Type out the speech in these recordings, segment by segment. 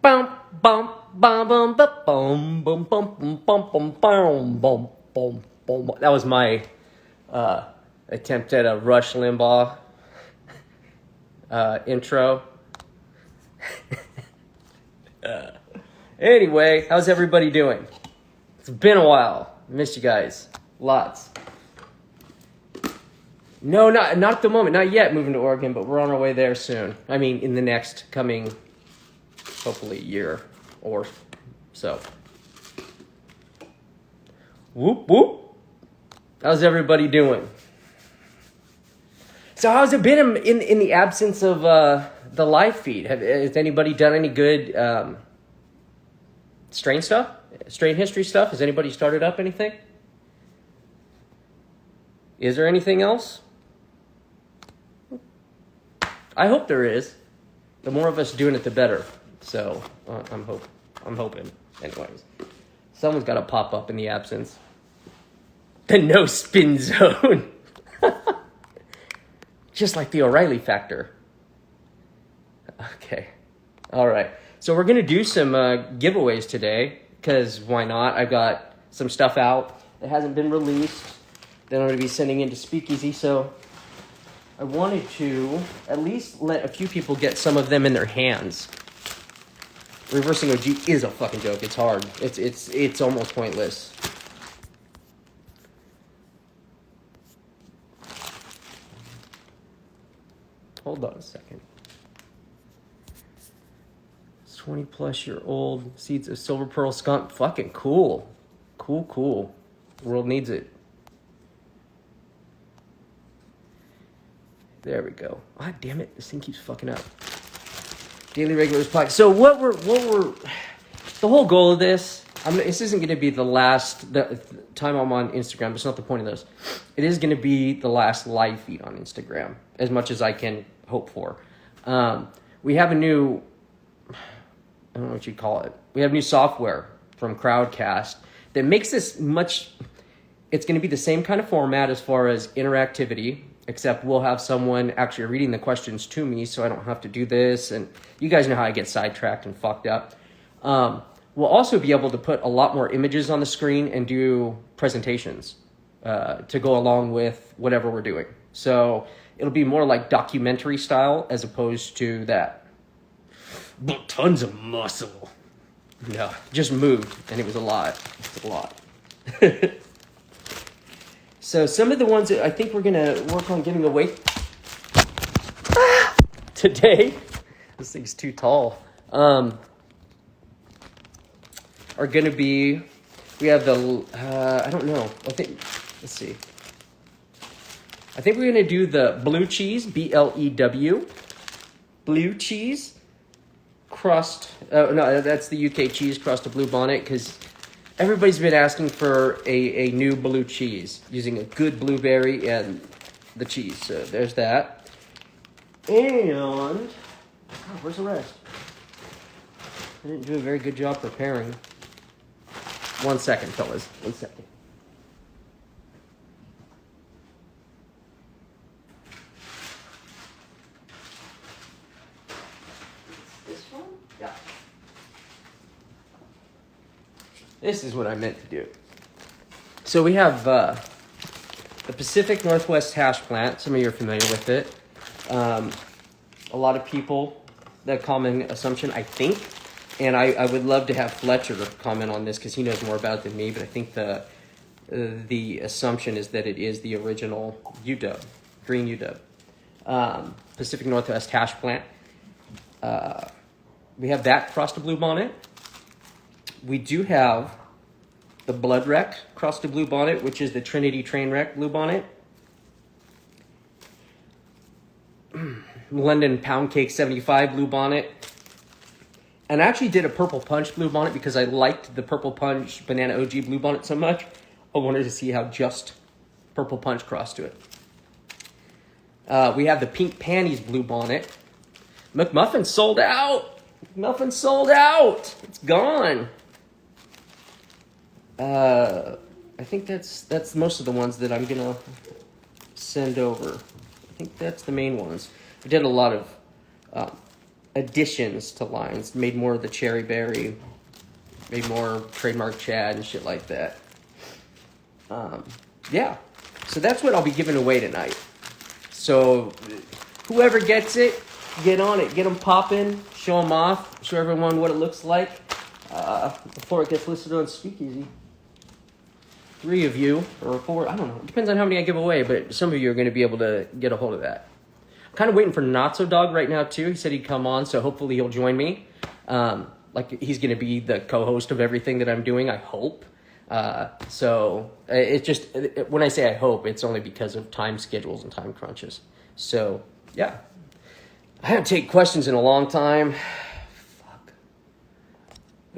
bum bum bum bum bum bum bum bum bum bum bum bum bum. That was my attempt at a Rush Limbaugh intro. Anyway, how's everybody doing? It's been a while. Missed you guys. Lots. No, not at the moment. Not yet moving to Oregon, but we're on our way there soon. I mean, in the next coming, hopefully, year or so. Whoop, whoop. How's everybody doing? So how's it been in the absence of the live feed? Has anybody done any good strain stuff? Strain history stuff? Has anybody started up anything? Is there anything else? I hope there is. The more of us doing it, the better. So I'm hoping. Anyways, someone's got to pop up in the absence. The no spin zone. Just like the O'Reilly factor. Okay. All right. So we're going to do some giveaways today, because why not? I've got some stuff out that hasn't been released that I'm going to be sending into Speakeasy, so I wanted to at least let a few people get some of them in their hands. Reversing OG is a fucking joke. It's hard. It's almost pointless. Hold on a second. 20-plus-year-old seeds of silver pearl skunk. Fucking cool. Cool. The world needs it. There we go. Ah, damn it. This thing keeps fucking up. Daily regulars podcast. So what we're the whole goal of this, this isn't going to be the last time I'm on Instagram. It's not the point of this. It is going to be the last live feed on Instagram, as much as I can hope for. We have a new, I don't know what you'd call it. We have new software from Crowdcast that makes this much, it's going to be the same kind of format as far as interactivity, except we'll have someone actually reading the questions to me, so I don't have to do this. And you guys know how I get sidetracked and fucked up. We'll also be able to put a lot more images on the screen and do presentations to go along with whatever we're doing. So it'll be more like documentary style as opposed to that. But tons of muscle. No, just moved, and it was a lot. It's a lot. So some of the ones that I think we're going to work on giving away today, this thing's too tall, are going to be, we have the, I don't know, let's see. I think we're going to do the blue cheese, BLEW, blue cheese, crust, no, that's the UK cheese crust of blue bonnet, because everybody's been asking for a new blue cheese using a good blueberry and the cheese. So there's that. And where's the rest? I didn't do a very good job preparing. 1 second, fellas. 1 second. This is what I meant to do. So we have the Pacific Northwest hash plant. Some of you are familiar with it. A lot of people, the common assumption, I think, and I would love to have Fletcher comment on this because he knows more about it than me, but I think the assumption is that it is the original UW, green UW. Pacific Northwest hash plant. We have that frosted blue bonnet. We do have the Blood Wreck Frosted Blue Bonnet, which is the Trinity Trainwreck Blue Bonnet. London Pound Cake 75 Blue Bonnet. And I actually did a Purple Punch Blue Bonnet because I liked the Purple Punch Banana OG Blue Bonnet so much. I wanted to see how just Purple Punch crossed to it. We have the Pink Panties Blue Bonnet. McMuffin sold out! McMuffin sold out! It's gone! I think that's most of the ones that I'm gonna send over. I think that's the main ones. I did a lot of additions to lines. Made more of the cherry berry, made more trademark Chad and shit like that. Yeah, so that's what I'll be giving away tonight. So whoever gets it, get on it, get them popping, show them off, show everyone what it looks like before it gets listed on Speakeasy. 3 of you, or 4, I don't know. It depends on how many I give away, but some of you are going to be able to get a hold of that. I'm kind of waiting for NotSoDog right now, too. He said he'd come on, so hopefully he'll join me. Like, he's going to be the co-host of everything that I'm doing, I hope. So it just, when I say I hope, it's only because of time schedules and time crunches. So, yeah. I haven't taken questions in a long time. Fuck.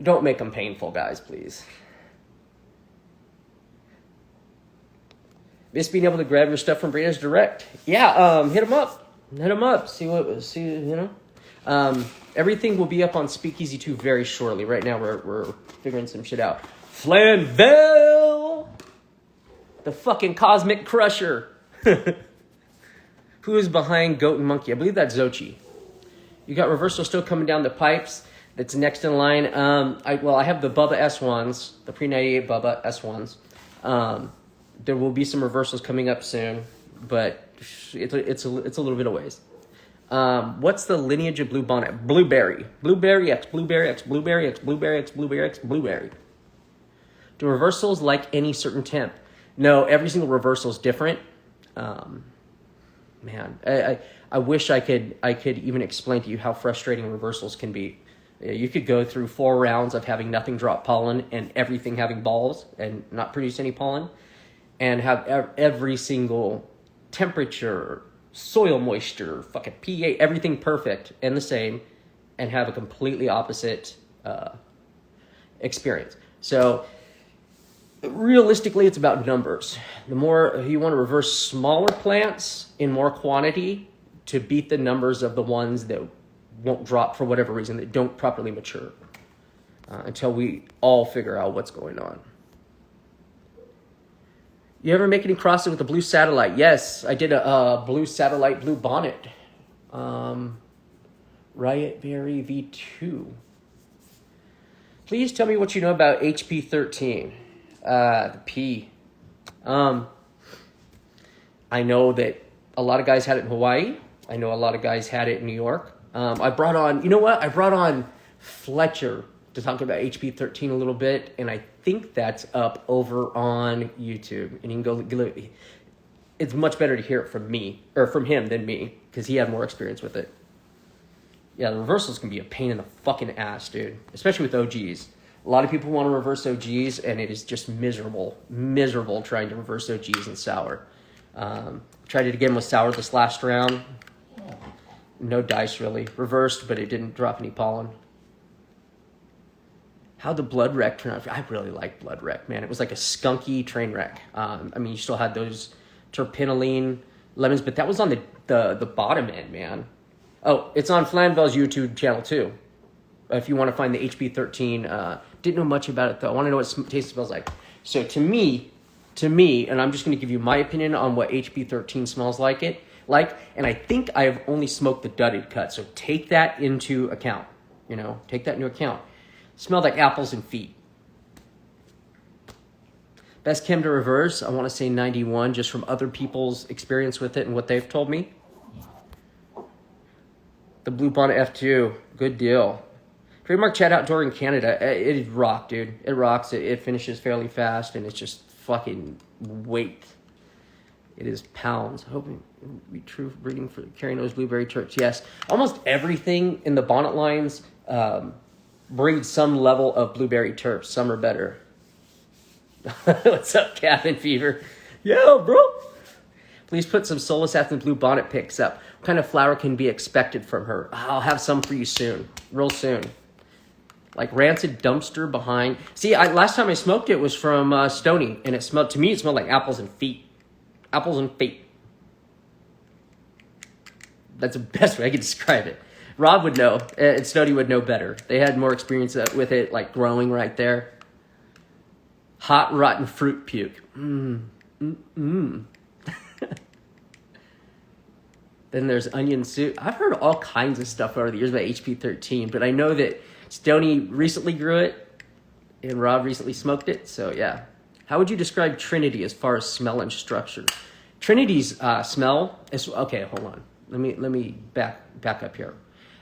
Don't make them painful, guys, please. Miss being able to grab your stuff from Breeders Direct. Yeah, hit them up. Hit them up. Everything will be up on Speakeasy 2 very shortly. Right now, we're figuring some shit out. Flanville! The fucking Cosmic Crusher. Who is behind Goat and Monkey? I believe that's Xochi. You got Reversal still coming down the pipes. That's next in line. I have the Bubba S1s, the pre-98 Bubba S1s. There will be some reversals coming up soon, but it's a little bit of ways. What's the lineage of Blue Bonnet? Blueberry. Blueberry X, Blueberry X, Blueberry X, Blueberry X, Blueberry X, Blueberry. Do reversals like any certain temp? No, every single reversal is different. Man, I wish I could even explain to you how frustrating reversals can be. You could go through 4 rounds of having nothing drop pollen and everything having balls and not produce any pollen, and have every single temperature, soil moisture, fucking pH, everything perfect and the same, and have a completely opposite experience. So realistically, it's about numbers. The more you want to reverse smaller plants in more quantity to beat the numbers of the ones that won't drop for whatever reason, that don't properly mature, until we all figure out what's going on. You ever make any crosses with the Blue Satellite? Yes, I did a Blue Satellite, Blue Bonnet. Riot Berry V2. Please tell me what you know about HP13. The P. I know that a lot of guys had it in Hawaii. I know a lot of guys had it in New York. I brought on Fletcher to talk about HP13 a little bit, and I think that's up over on YouTube. And you can go. It's much better to hear it from me, or from him, than me, because he had more experience with it. Yeah, the reversals can be a pain in the fucking ass, dude. Especially with OGs. A lot of people want to reverse OGs, and it is just miserable trying to reverse OGs in sour. Tried it again with sour this last round. No dice, really. Reversed, but it didn't drop any pollen. How'd the Blood Wreck turn out? I really liked Blood Wreck, man. It was like a skunky train wreck. You still had those terpenoline lemons, but that was on the bottom end, man. Oh, it's on Flanville's YouTube channel, too. If you want to find the HP13, didn't know much about it, though. I want to know what it taste smells like. So to me, and I'm just going to give you my opinion on what HP13 smells like, and I think I've only smoked the dudded cut, so take that into account. Smelled like apples and feet. Best chem to reverse, I want to say 91, just from other people's experience with it and what they've told me. The Blue Bonnet F2, good deal. Trademark Chat Outdoor in Canada, it rocked, dude. It rocks. It finishes fairly fast, and it's just fucking weight. It is pounds. I hope it will be true breeding for carrying those blueberry turps. Yes, almost everything in the bonnet lines breeds some level of blueberry terps. Some are better. What's up, Cabin Fever? Yo, bro. Please put some Solasathin Blue Bonnet pics up. What kind of flower can be expected from her? I'll have some for you soon. Real soon. Like rancid dumpster behind. See, last time I smoked it was from Stony, and it smelled like apples and feet. Apples and feet. That's the best way I can describe it. Rob would know, and Stony would know better. They had more experience with it, like growing right there. Hot, rotten fruit puke. Then there's onion soup. I've heard all kinds of stuff over the years about HP 13, but I know that Stoney recently grew it and Rob recently smoked it. So yeah. How would you describe Trinity as far as smell and structure? Trinity's smell is okay. Hold on. Let me back up here.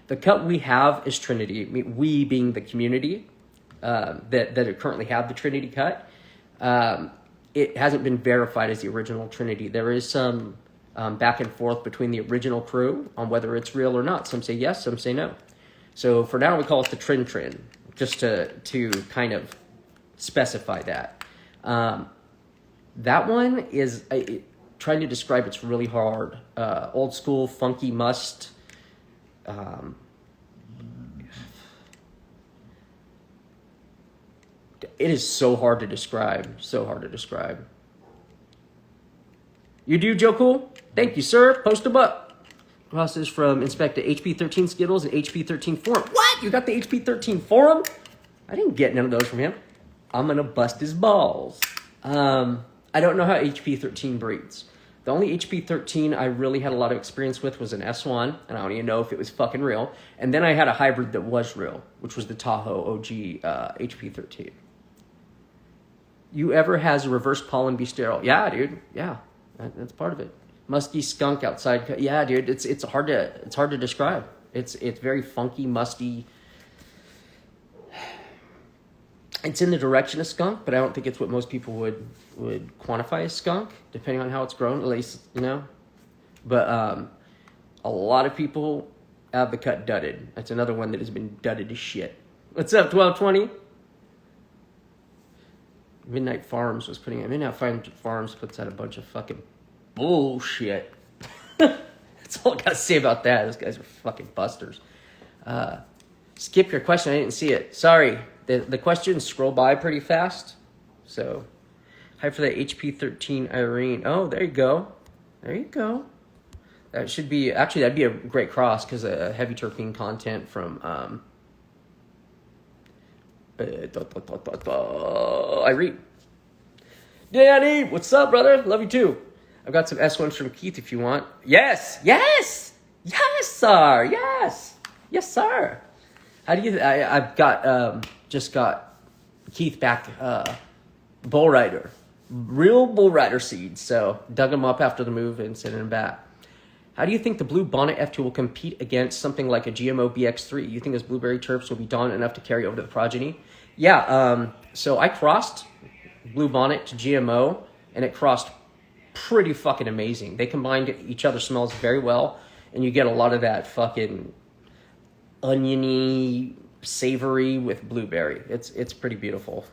The cut we have is Trinity. I mean, we being the community that currently have the Trinity cut. It hasn't been verified as the original Trinity. There is some back and forth between the original crew on whether it's real or not. Some say yes, some say no. So for now, we call it the Trin, just to kind of specify that. That one is, trying to describe it's really hard. Old school, funky must. It is so hard to describe. So hard to describe. You do, Joe Cool? Thank you, sir. Post them up. Process from Inspector HP 13 Skittles and HP 13 Forum. What? You got the HP 13 Forum? I didn't get none of those from him. I'm going to bust his balls. I don't know how HP 13 breeds. The only HP 13 I really had a lot of experience with was an S1, and I don't even know if it was fucking real. And then I had a hybrid that was real, which was the Tahoe OG HP 13. You ever has a reverse pollen be sterile? Yeah, dude. Yeah, that's part of it. Musky skunk outside. Yeah, dude. It's hard to describe. It's very funky, musty. It's in the direction of skunk, but I don't think it's what most people would quantify as skunk, depending on how it's grown, at least, you know. But a lot of people have the cut dudded. That's another one that has been dudded to shit. What's up, 1220? Midnight Farms was putting it. Midnight Farms puts out a bunch of fucking bullshit. That's all I gotta say about that. Those guys are fucking busters. Skip your question. I didn't see it. Sorry. The questions scroll by pretty fast. So, hi for the HP 13 Irene. Oh, there you go. There you go. That should be, actually, that'd be a great cross because heavy terpene content from Irene. Danny, what's up, brother? Love you too. I've got some S1s from Keith if you want. Yes, yes, yes, sir. Yes, yes, sir. How do you? I've got just got Keith back. Bull rider, real bull rider seeds. So dug them up after the move and sent them back. How do you think the Blue Bonnet F2 will compete against something like a GMO BX3? You think those blueberry terps will be dominant enough to carry over to the progeny? Yeah. So I crossed Blue Bonnet to GMO, and it crossed pretty fucking amazing. They combined each other's smells very well, and you get a lot of that fucking oniony, savory with blueberry. It's pretty beautiful.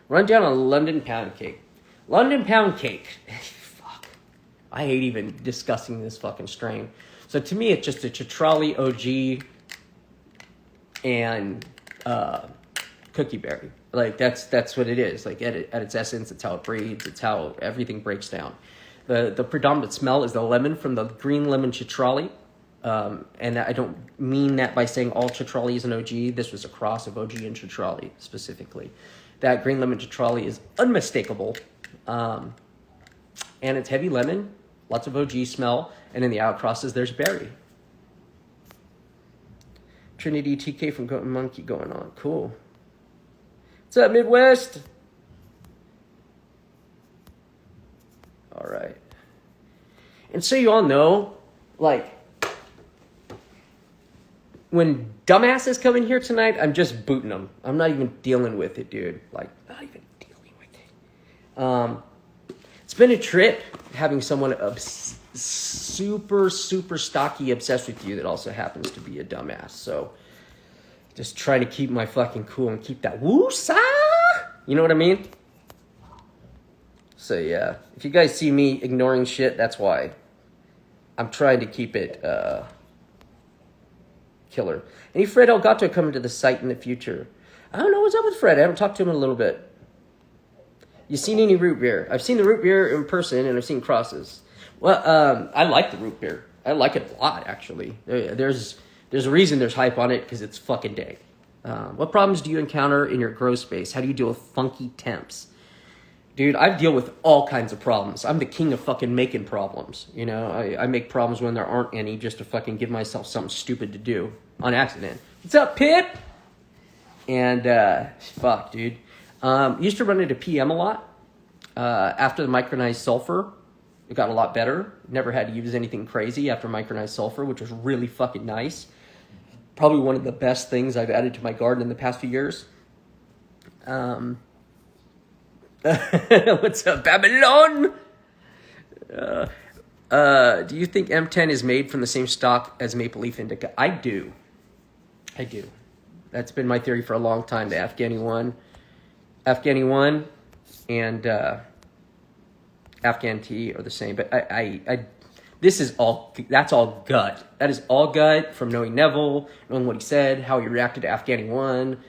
Run down a London pound cake. London pound cake. Fuck. I hate even discussing this fucking strain. So to me, it's just a Citrali OG and cookie berry. Like that's what it is. Like at its essence, it's how it breeds. It's how everything breaks down. The predominant smell is the lemon from the green lemon Citrali. And I don't mean that by saying all Citrali is an OG. This was a cross of OG and Citrali specifically. That green lemon Citrali is unmistakable. And it's heavy lemon, lots of OG smell, and in the outcrosses there's berry. Trinity TK from Goat and Monkey going on. Cool. What's up, Midwest? All right. And so you all know, like, when dumbasses come in here tonight, I'm just booting them. I'm not even dealing with it, dude. Like, not even dealing with it. It's been a trip having someone super, super stocky obsessed with you that also happens to be a dumbass. So, just try to keep my fucking cool and keep that woo-sa. You know what I mean? So, yeah. If you guys see me ignoring shit, that's why. I'm trying to keep it, killer. Any Fred Elgato coming to the site in the future? I don't know what's up with Fred. I haven't talked to him in a little bit. You seen any root beer? I've seen the root beer in person, and I've seen crosses. Well, I like the root beer. I like it a lot, actually. There's a reason there's hype on it, because it's fucking dank. What problems do you encounter in your grow space? How do you deal with funky temps? Dude, I deal with all kinds of problems. I'm the king of fucking making problems. You know, I make problems when there aren't any just to fucking give myself something stupid to do on accident. What's up, Pip? And, fuck, dude. Used to run into PM a lot. After the micronized sulfur, it got a lot better. Never had to use anything crazy after micronized sulfur, which was really fucking nice. Probably one of the best things I've added to my garden in the past few years. What's up, Babylon? Do you think M10 is made from the same stock as Maple Leaf Indica? I do. That's been my theory for a long time. The Afghani one and Afghan tea are the same. But that's all gut. That is all gut from knowing Neville, knowing what he said, how he reacted to Afghani one.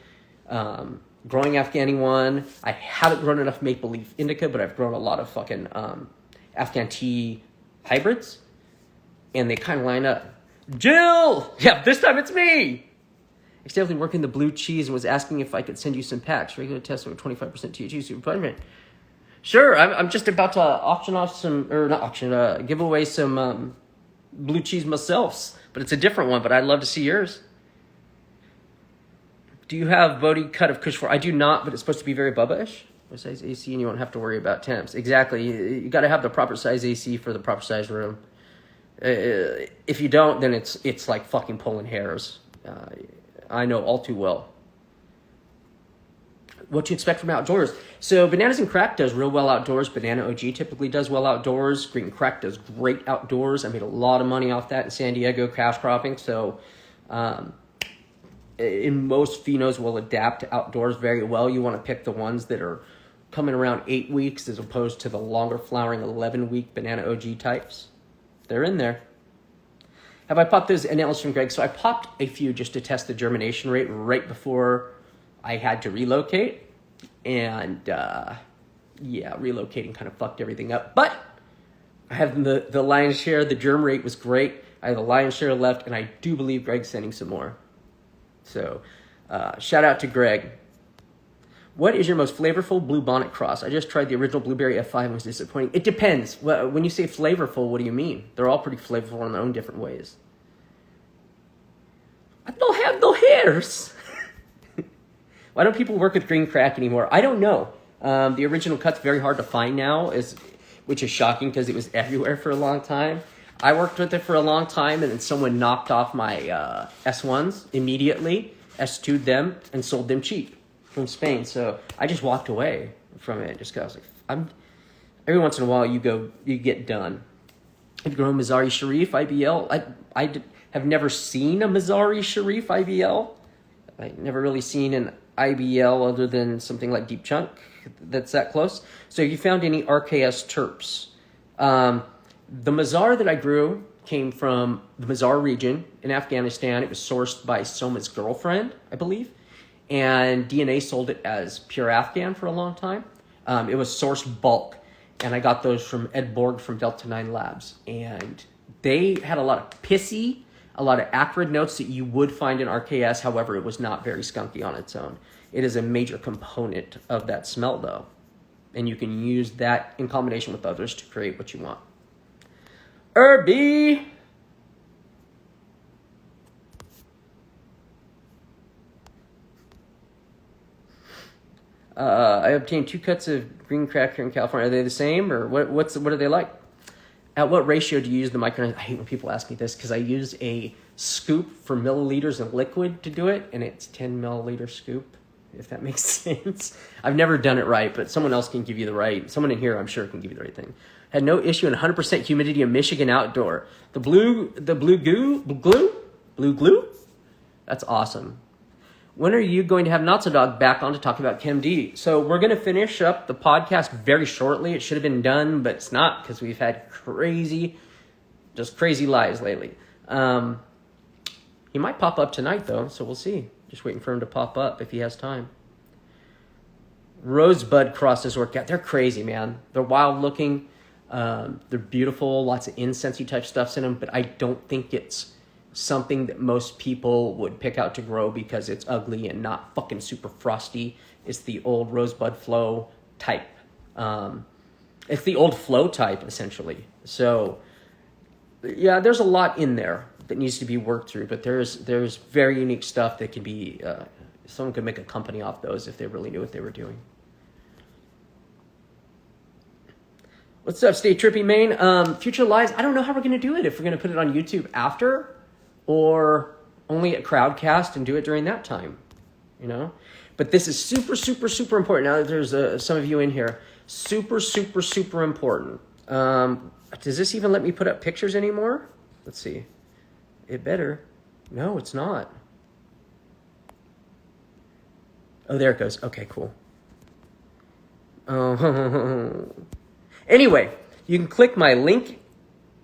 Growing Afghani one. I haven't grown enough Maple Leaf Indica, but I've grown a lot of fucking Afghan tea hybrids. And they kind of line up. Jill! Yeah, this time it's me! Accidentally working the blue cheese and was asking if I could send you some packs. Regular test with 25% THC super. Sure, I'm just about to give away some blue cheese myself. But it's a different one, but I'd love to see yours. Do you have body cut of Kush 4? I do not, but it's supposed to be very Bubba-ish. Size AC, and you won't have to worry about temps. Exactly. You got to have the proper size AC for the proper size room. If you don't, then it's like fucking pulling hairs. I know all too well. What to expect from outdoors. So Bananas and Crack does real well outdoors. Banana OG typically does well outdoors. Green Crack does great outdoors. I made a lot of money off that in San Diego, cash cropping. So... in most phenos will adapt to outdoors very well. You want to pick the ones that are coming around 8 weeks as opposed to the longer flowering 11-week Banana OG types. They're in there. Have I popped those NLs from Greg? So I popped a few just to test the germination rate right before I had to relocate. And relocating kind of fucked everything up. But I have the lion's share. The germ rate was great. I have the lion's share left, and I do believe Greg's sending some more. So, shout out to Greg. What is your most flavorful blue bonnet cross? I just tried the original blueberry F5 and was disappointing. It depends. When you say flavorful, what do you mean? They're all pretty flavorful in their own different ways. I don't have no hairs. Why don't people work with Green Crack anymore? I don't know. The original cut's very hard to find now, which is shocking because it was everywhere for a long time. I worked with it for a long time, and then someone knocked off my S1s immediately, S2'd them, and sold them cheap from Spain. So I just walked away from it just because I was like, every once in a while you get done. I've grown Mazari Sharif IBL. I have never seen a Mazari Sharif IBL. I've never really seen an IBL other than something like Deep Chunk that's that close. So have you found any RKS terps? The Mazar that I grew came from the Mazar region in Afghanistan. It was sourced by Soma's girlfriend, I believe. And DNA sold it as pure Afghan for a long time. It was sourced bulk. And I got those from Ed Borg from Delta 9 Labs. And they had a lot of pissy, a lot of acrid notes that you would find in RKS. However, it was not very skunky on its own. It is a major component of that smell, though. And you can use that in combination with others to create what you want. Irby. I obtained 2 cuts of Green Crack here in California. Are they the same, or what are they like? At what ratio do you use the micronized? I hate when people ask me this because I use a scoop for milliliters of liquid to do it, and it's 10 milliliter scoop, if that makes sense. I've never done it right, but someone else can give you the right. Someone in here, I'm sure, can give you the right thing. Had no issue in 100% humidity in Michigan outdoor. The blue glue? That's awesome. When are you going to have NotSoDog back on to talk about ChemD? So we're going to finish up the podcast very shortly. It should have been done, but it's not because we've had crazy lives lately. He might pop up tonight, though, so we'll see. Just waiting for him to pop up if he has time. Rosebud crosses work out. They're crazy, man. They're wild looking. They're beautiful. Lots of incensey type stuffs in them, but I don't think it's something that most people would pick out to grow because it's ugly and not fucking super frosty. It's the old Rosebud Flow type It's the old flow type, essentially. So, yeah, there's a lot in there that needs to be worked through, but there's very unique stuff that can be, someone could make a company off those if they really knew what they were doing. What's up, Stay Trippy Main? Future Lives, I don't know how we're going to do it, if we're going to put it on YouTube after or only at Crowdcast and do it during that time, you know? But this is super, super, super important. Now that there's some of you in here, super, super, super important. Does this even let me put up pictures anymore? Let's see. It better. No, it's not. Oh, there it goes. Okay, cool. Oh. Anyway, you can click my link.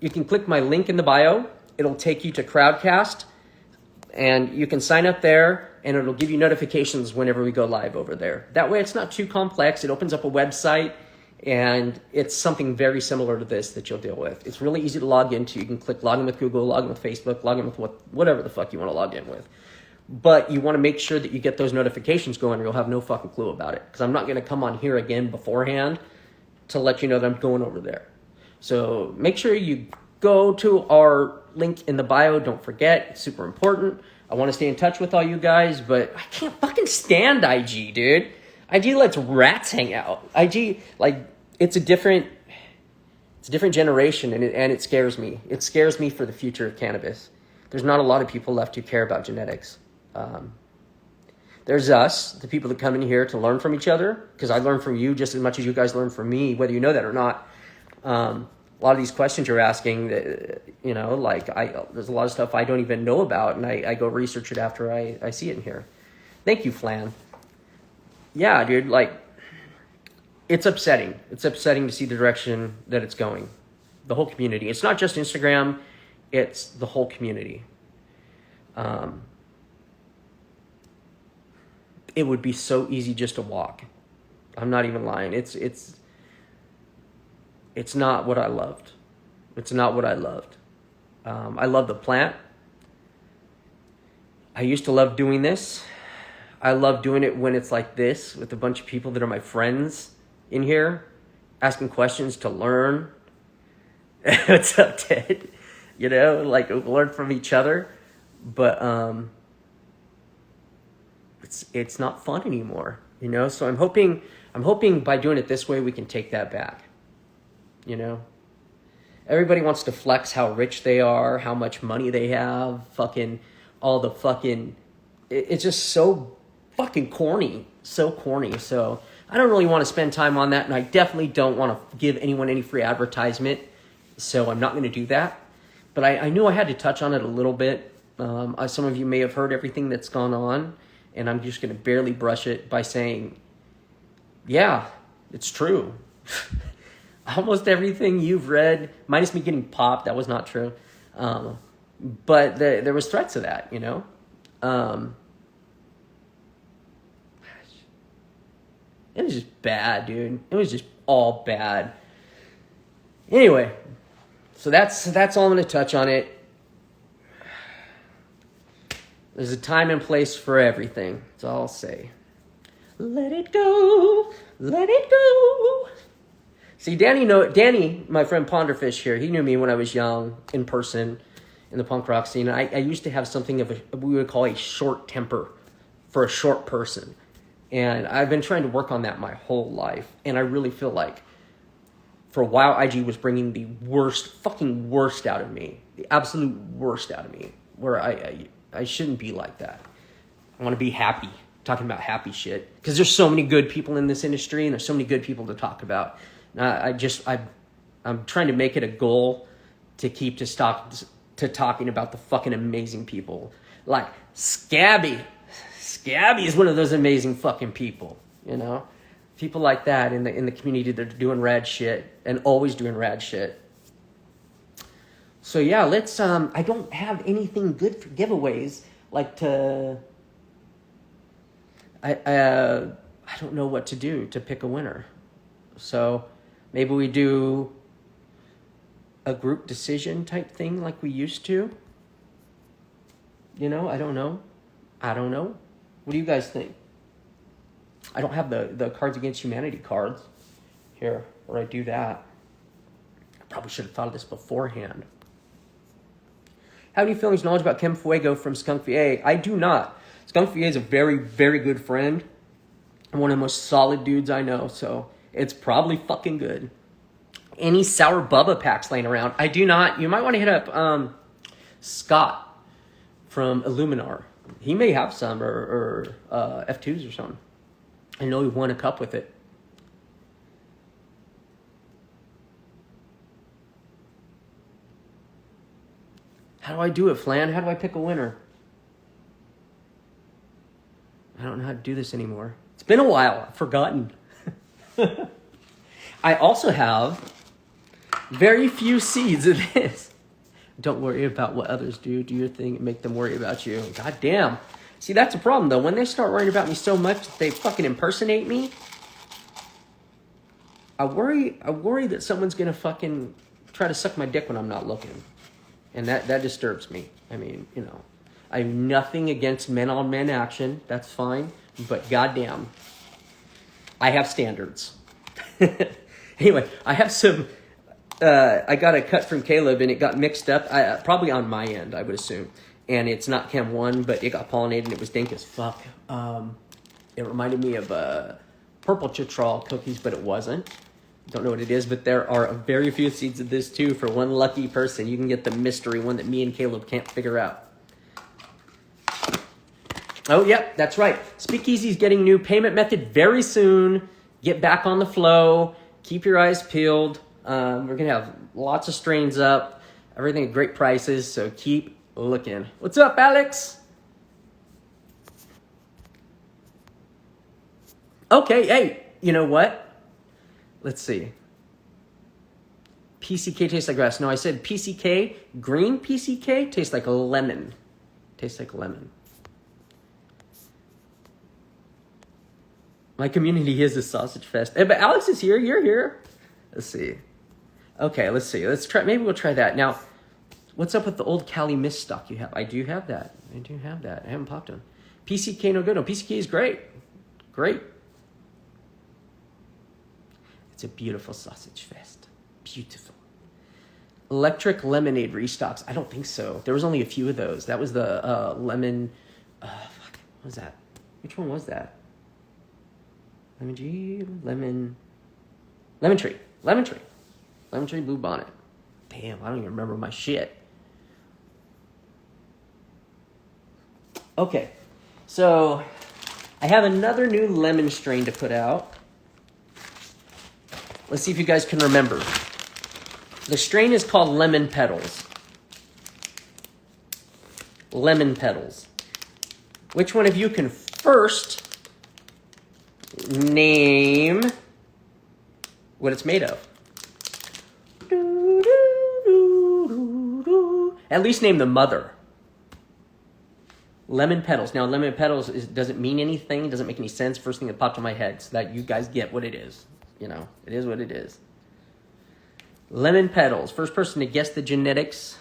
You can click my link in the bio. It'll take you to Crowdcast, and you can sign up there, and it'll give you notifications whenever we go live over there. That way, it's not too complex. It opens up a website, and it's something very similar to this that you'll deal with. It's really easy to log into. You can click log in with Google, log in with Facebook, log in with whatever the fuck you want to log in with. But you want to make sure that you get those notifications going, or you'll have no fucking clue about it. Because I'm not going to come on here again beforehand to let you know that I'm going over there. So make sure you go to our link in the bio. Don't forget, it's super important. I want to stay in touch with all you guys, but I can't fucking stand IG, dude. IG lets rats hang out. IG, like, it's a different generation, and it scares me. It scares me for the future of cannabis. There's not a lot of people left who care about genetics. There's us, the people that come in here to learn from each other, because I learn from you just as much as you guys learn from me, whether you know that or not. A lot of these questions you're asking, you know, like, there's a lot of stuff I don't even know about, and I go research it after I see it in here. Thank you, Flan. Yeah, dude, like, it's upsetting. It's upsetting to see the direction that it's going. The whole community. It's not just Instagram, it's the whole community. It would be so easy just to walk. I'm not even lying. It's not what I loved. It's not what I loved. I love the plant. I used to love doing this. I love doing it when it's like this, with a bunch of people that are my friends in here, asking questions to learn. What's up, Ted? You know, like, learn from each other. But it's not fun anymore, you know? So I'm hoping by doing it this way, we can take that back, you know? Everybody wants to flex how rich they are, how much money they have, fucking all the fucking, it's just so fucking corny, so corny. So I don't really want to spend time on that, and I definitely don't want to give anyone any free advertisement, so I'm not going to do that. But I knew I had to touch on it a little bit. Some of you may have heard everything that's gone on, and I'm just going to barely brush it by saying, yeah, it's true. Almost everything you've read, minus me getting popped, that was not true. But there was threats of that, you know? It was just bad, dude. It was just all bad. Anyway, so that's all I'm going to touch on it. There's a time and place for everything. That's all I'll say. Let it go. Let it go. See, Danny, my friend Ponderfish here, he knew me when I was young, in person, in the punk rock scene. I used to have something of we would call a short temper for a short person. And I've been trying to work on that my whole life. And I really feel like, for a while, IG was bringing the fucking worst out of me. The absolute worst out of me. Where I shouldn't be like that. I want to be happy. Talking about happy shit. Because there's so many good people in this industry, and there's so many good people to talk about. I'm trying to make it a goal to keep to talking about the fucking amazing people. Like Scabby. Scabby is one of those amazing fucking people, you know? People like that in the community that are doing rad shit and always doing rad shit. So yeah, let's I don't have anything good for giveaways I don't know what to do to pick a winner. So maybe we do a group decision type thing like we used to. You know, I don't know. What do you guys think? I don't have the Cards Against Humanity cards. here, or I do that. I probably should have thought of this beforehand. How many feelings, knowledge about Chem Fuego from Skunk VA? I do not. Skunk VA is a very, very good friend. One of the most solid dudes I know, so it's probably fucking good. Any Sour Bubba packs laying around? I do not. You might want to hit up Scott from Illuminar. He may have some, or F2s or something. I know he won a cup with it. How do I do it, Flan? How do I pick a winner? I don't know how to do this anymore. It's been a while. I've forgotten. I also have very few seeds of this. Don't worry about what others do. Do your thing and make them worry about you. God damn. See, that's a problem, though. When they start worrying about me so much that they fucking impersonate me, I worry that someone's going to fucking try to suck my dick when I'm not looking. And that disturbs me. I mean, you know, I have nothing against men-on-men action. That's fine. But goddamn, I have standards. Anyway, I have some... I got a cut from Caleb, and it got mixed up. Probably on my end, I would assume. And it's not Chem 1, but it got pollinated, and it was dank as fuck. It reminded me of purple chitral cookies, but it wasn't. Don't know what it is, but there are very few seeds of this, too, for one lucky person. You can get the mystery one that me and Caleb can't figure out. Oh, yep, that's right. Speakeasy's getting new payment method very soon. Get back on the flow. Keep your eyes peeled. We're going to have lots of strains up. Everything at great prices, so keep looking. What's up, Alex? Okay, hey, you know what? Let's see. PCK tastes like grass. No, I said PCK. Green PCK tastes like a lemon. Tastes like lemon. My community is a sausage fest. But Alex is here. You're here. Let's see. Okay, let's see. Let's try. Maybe we'll try that. Now, what's up with the old Cali Mist stock you have? I do have that. I haven't popped them. PCK no good. No, PCK is great. Great. It's a beautiful sausage fest. Beautiful. Electric lemonade restocks. I don't think so. There was only a few of those. That was the lemon. What was that? Which one was that? Lemon G. Lemon tree. Lemon tree blue bonnet. Damn, I don't even remember my shit. Okay, so I have another new lemon strain to put out. Let's see if you guys can remember. The strain is called Lemon Petals. Lemon Petals. Which one of you can first name what it's made of? At least name the mother. Lemon Petals. Now, Lemon Petals doesn't mean anything. Doesn't make any sense. First thing that popped in my head, so that you guys get what it is. You know, it is what it is. Lemon Petals. First person to guess the genetics.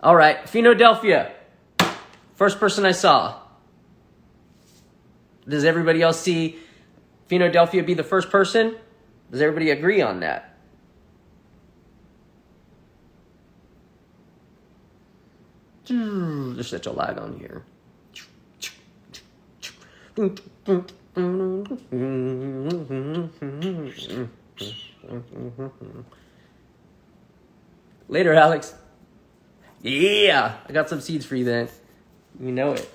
All right, Philadelphia. First person I saw. Does everybody else see Philadelphia be the first person? Does everybody agree on that? There's such a lag on here. Later, Alex. Yeah, I got some seeds for you then. You know it.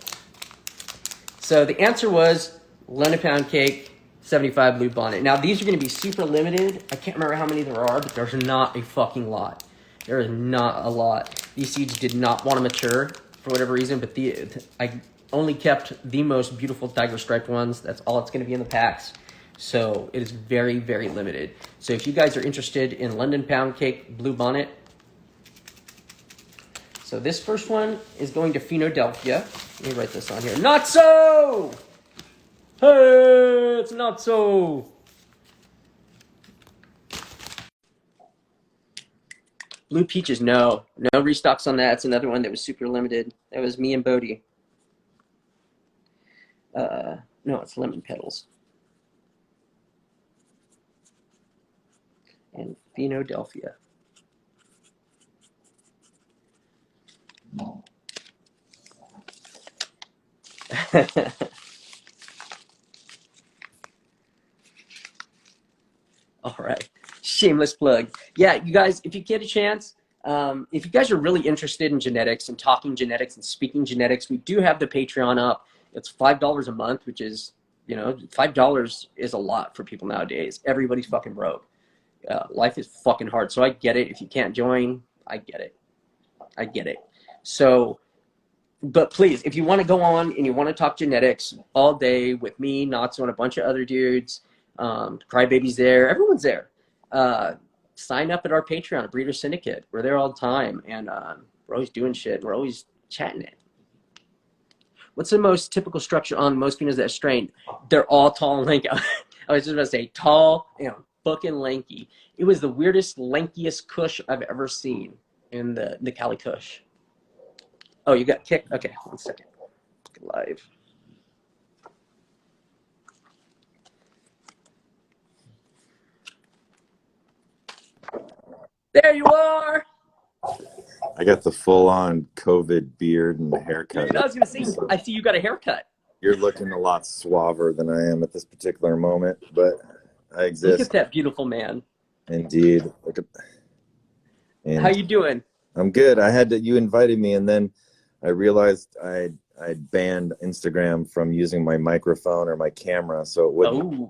So the answer was London Pound Cake, 75 Blue Bonnet. Now, these are going to be super limited. I can't remember how many there are, but there's not a fucking lot. There is not a lot. These seeds did not want to mature for whatever reason, but I only kept the most beautiful tiger striped ones. That's all it's going to be in the packs. So it is very, very limited. So if you guys are interested in London Pound Cake Blue Bonnet, so this first one is going to Philadelphia. Let me write this on here. Not so! Hey, it's not so. Blue Peaches, no restocks on that. It's another one that was super limited. That was me and Bodie. No, it's lemon petals. And Philadelphia. All right. Shameless plug. Yeah, you guys, if you get a chance, if you guys are really interested in genetics and talking genetics and speaking genetics, we do have the Patreon up. It's $5 a month, which is, you know, $5 is a lot for people nowadays. Everybody's fucking broke. Life is fucking hard. So I get it. If you can't join, I get it. I get it. So, but please, if you want to go on and you want to talk genetics all day with me, Notso, and a bunch of other dudes, Crybaby's there, everyone's there. Sign up at our Patreon, Breeder Syndicate. We're there all the time, and we're always doing shit. We're always chatting it. What's the most typical structure on most penises that are strained? They're all tall and lanky. I was just about to say tall, you know, fucking lanky. It was the weirdest, lankiest Kush I've ever seen in the Cali Kush. Oh, you got kicked? Okay, 1 second. Live. There you are. I got the full-on COVID beard and haircut. Dude, I was gonna say, I see you got a haircut. You're looking a lot suaver than I am at this particular moment, but I exist. Look at that beautiful man. Indeed. Look at. And how you doing? I'm good. You invited me, and then I realized I'd banned Instagram from using my microphone or my camera, so it wouldn't. Oh.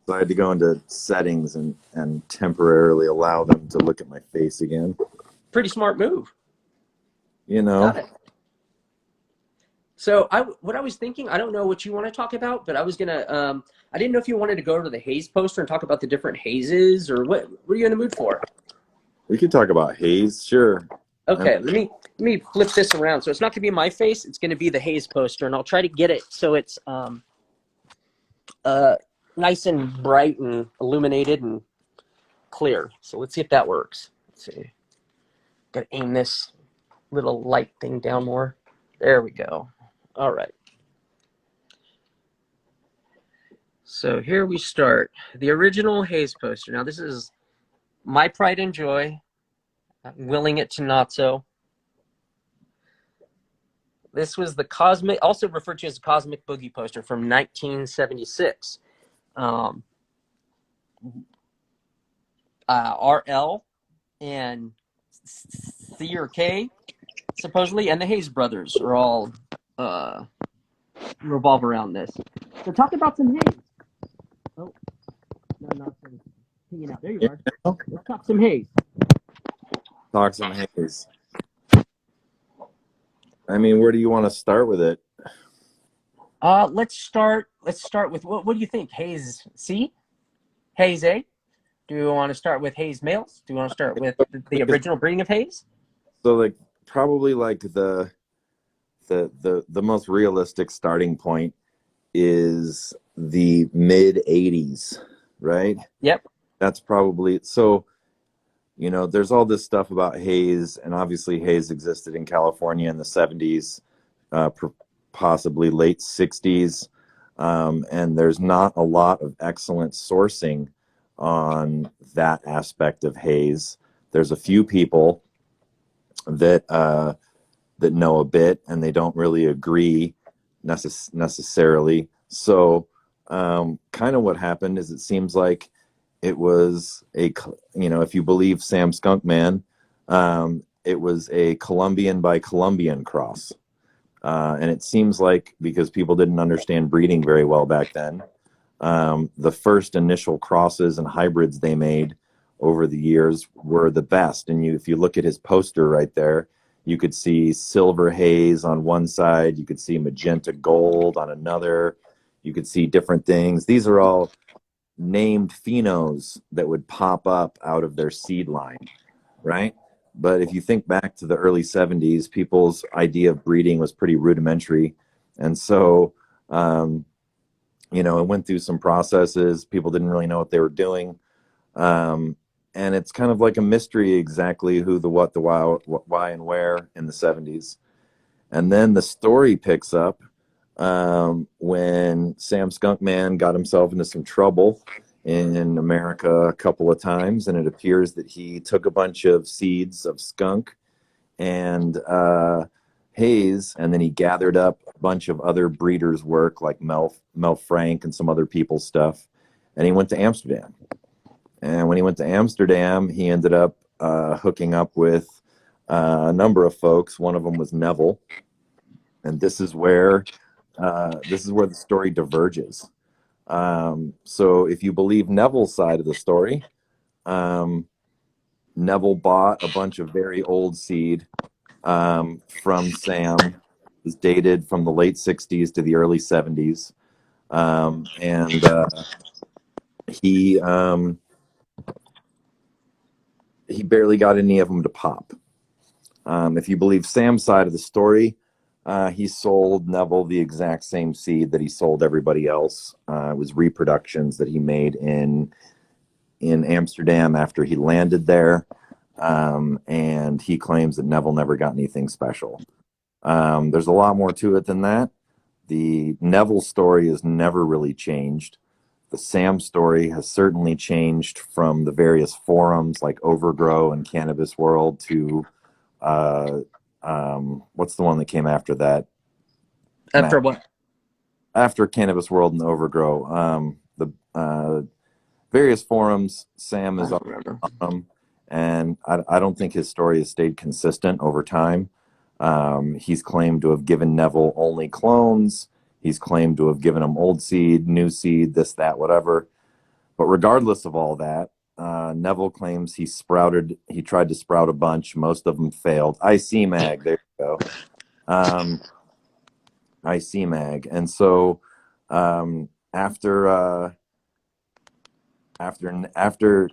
So I had to go into settings and temporarily allow them to look at my face again. Pretty smart move. You know. Got it. So what I was thinking, I don't know what you want to talk about, but I was gonna. I didn't know if you wanted to go to the Haze poster and talk about the different hazes, or what are you in the mood for? We could talk about Haze, sure. Okay, let me flip this around. So it's not gonna be my face; it's gonna be the Haze poster, and I'll try to get it so it's nice and bright and illuminated and clear. So let's see if that works. Let's see. Gotta aim this little light thing down more. There we go. All right. So here we start. The original Haze poster. Now this is my pride and joy. I'm willing it to Notso. This was the cosmic, also referred to as the Cosmic Boogie poster from 1976. RL and C or K, supposedly, and the Haze brothers are all revolve around this. So talk about some Haze. Oh, no, not hanging out. There you are. Let's talk some Haze. Talk some Haze. I mean, where do you want to start with it? Let's start with what do you think? Haze C? Haze A? Do you want to start with Haze males? Do you want to start with the original breeding of Haze? So like probably like the most realistic starting point is the mid 80s, right? Yep. That's probably so. You know, there's all this stuff about Haze, and obviously Haze existed in California in the 70s, possibly late 60s, and there's not a lot of excellent sourcing on that aspect of Haze. There's a few people that that know a bit, and they don't really agree necessarily. So kind of what happened is it seems like it was if you believe Sam Skunkman, it was a Colombian by Colombian cross. And it seems like because people didn't understand breeding very well back then, the first initial crosses and hybrids they made over the years were the best. And if you look at his poster right there, you could see silver haze on one side, you could see magenta gold on another, you could see different things. These are all named phenos that would pop up out of their seed line, right? But if you think back to the early 70s, people's idea of breeding was pretty rudimentary. And so, it went through some processes. People didn't really know what they were doing. And it's kind of like a mystery exactly who, the what, the why, and where in the 70s. And then the story picks up when Sam Skunk Man got himself into some trouble in America a couple of times, and it appears that he took a bunch of seeds of skunk and Haze, and then he gathered up a bunch of other breeders' work like Mel Frank and some other people's stuff, and he went to Amsterdam. And when he went to Amsterdam, he ended up hooking up with a number of folks. One of them was Neville, and this is where the story diverges. So if you believe Neville's side of the story, um, Neville bought a bunch of very old seed from Sam. It was dated from the late 60s to the early 70s. And he he barely got any of them to pop. If you believe Sam's side of the story, he sold Neville the exact same seed that he sold everybody else. It was reproductions that he made in Amsterdam after he landed there, and he claims that Neville never got anything special. There's a lot more to it than that. The Neville story has never really changed. The Sam story has certainly changed from the various forums like Overgrow and Cannabis World to uh, what's the one that came after that? After Matt? what? After Cannabis World and Overgrow, the various forums. Sam I is don't on remember. them, and I don't think his story has stayed consistent over time. He's claimed to have given Neville only clones. He's claimed to have given him old seed, new seed, this, that, whatever. But regardless of all that, Neville claims he tried to sprout a bunch. Most of them failed. IC Mag, there you go. IC Mag. And so after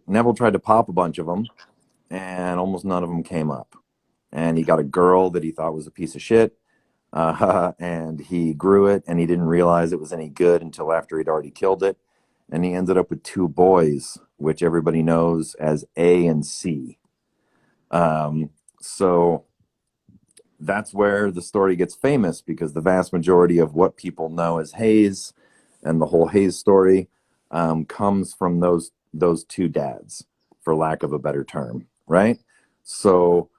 Neville tried to pop a bunch of them, and almost none of them came up. And he got a girl that he thought was a piece of shit. And he grew it, and he didn't realize it was any good until after he'd already killed it. And he ended up with two boys, which everybody knows as A and C. So that's where the story gets famous, because the vast majority of what people know as Haze and the whole Haze story comes from those two dads, for lack of a better term, right? So